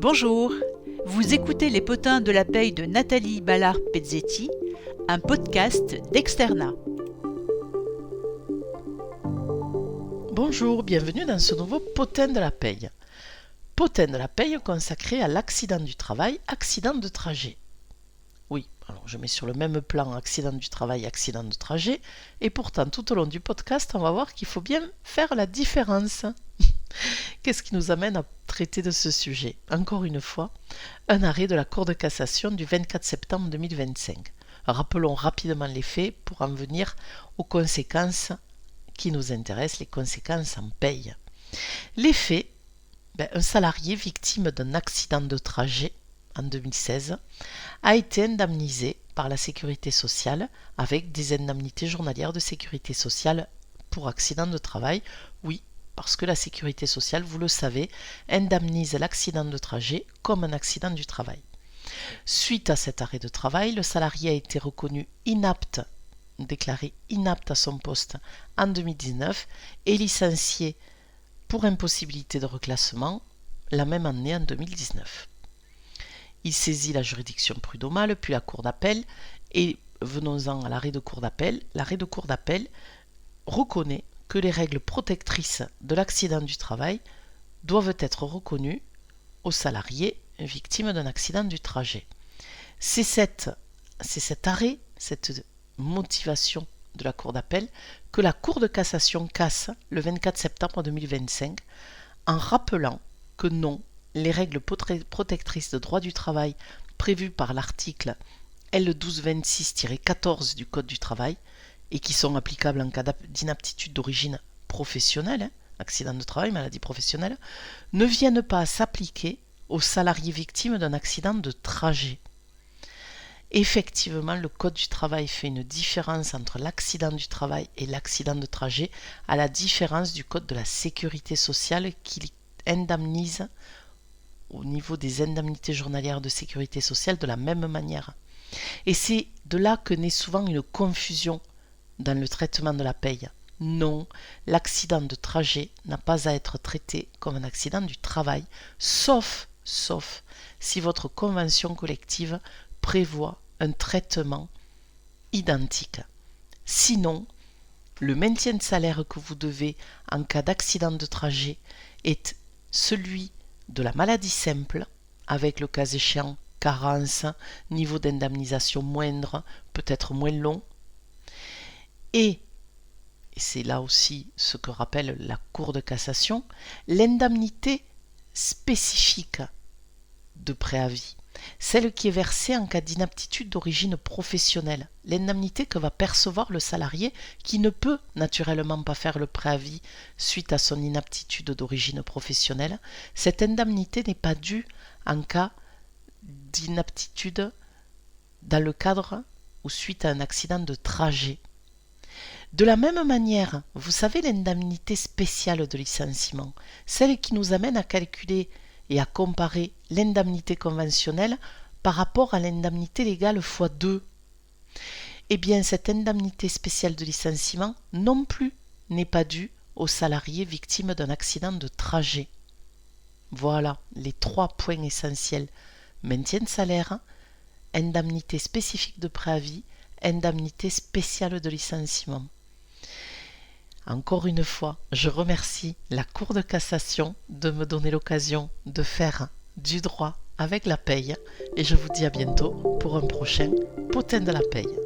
Bonjour, vous écoutez Les Potins de la Paye de Nathalie Ballard-Pezzetti, un podcast d'Externa. Bonjour, bienvenue dans ce nouveau Potin de la Paye. Potin de la Paye consacré à l'accident du travail, accident de trajet. Oui, alors je mets sur le même plan accident du travail, accident de trajet, et pourtant tout au long du podcast, on va voir qu'il faut bien faire la différence. Qu'est-ce qui nous amène à traiter de ce sujet? Encore une fois, un arrêt de la Cour de cassation du 24 septembre 2025. Rappelons rapidement les faits pour en venir aux conséquences qui nous intéressent, les conséquences en paye. Les faits, un salarié victime d'un accident de trajet en 2016 a été indemnisé par la sécurité sociale avec des indemnités journalières de sécurité sociale pour accident de travail. Oui, parce que la sécurité sociale, vous le savez, indemnise l'accident de trajet comme un accident du travail. Suite à cet arrêt de travail, le salarié a été reconnu déclaré inapte à son poste en 2019 et licencié pour impossibilité de reclassement la même année en 2019. Il saisit la juridiction prud'homale puis la cour d'appel et venons-en à l'arrêt de cour d'appel. L'arrêt de cour d'appel reconnaît que les règles protectrices de l'accident du travail doivent être reconnues aux salariés victimes d'un accident du trajet. C'est cet arrêt, cette motivation de la Cour d'appel que la Cour de cassation casse le 24 septembre 2025 en rappelant que non, les règles protectrices de droit du travail prévues par l'article L1226-14 du Code du travail et qui sont applicables en cas d'inaptitude d'origine professionnelle, accident de travail, maladie professionnelle, ne viennent pas s'appliquer aux salariés victimes d'un accident de trajet. Effectivement, le Code du travail fait une différence entre l'accident du travail et l'accident de trajet, à la différence du Code de la sécurité sociale qui indemnise au niveau des indemnités journalières de sécurité sociale de la même manière. Et c'est de là que naît souvent une confusion dans le traitement de la paye. Non, l'accident de trajet n'a pas à être traité comme un accident du travail, sauf si votre convention collective prévoit un traitement identique. Sinon, le maintien de salaire que vous devez en cas d'accident de trajet est celui de la maladie simple, avec le cas échéant carence, niveau d'indemnisation moindre, peut-être moins long. Et c'est là aussi ce que rappelle la Cour de cassation, l'indemnité spécifique de préavis, celle qui est versée en cas d'inaptitude d'origine professionnelle, l'indemnité que va percevoir le salarié qui ne peut naturellement pas faire le préavis suite à son inaptitude d'origine professionnelle. Cette indemnité n'est pas due en cas d'inaptitude dans le cadre ou suite à un accident de trajet. De la même manière, vous savez l'indemnité spéciale de licenciement, celle qui nous amène à calculer et à comparer l'indemnité conventionnelle par rapport à l'indemnité légale x2. Eh bien, cette indemnité spéciale de licenciement non plus n'est pas due aux salariés victimes d'un accident de trajet. Voilà les 3 points essentiels. Maintien de salaire, indemnité spécifique de préavis, indemnité spéciale de licenciement. Encore une fois, je remercie la Cour de cassation de me donner l'occasion de faire du droit avec la paye et je vous dis à bientôt pour un prochain Potin de la Paye.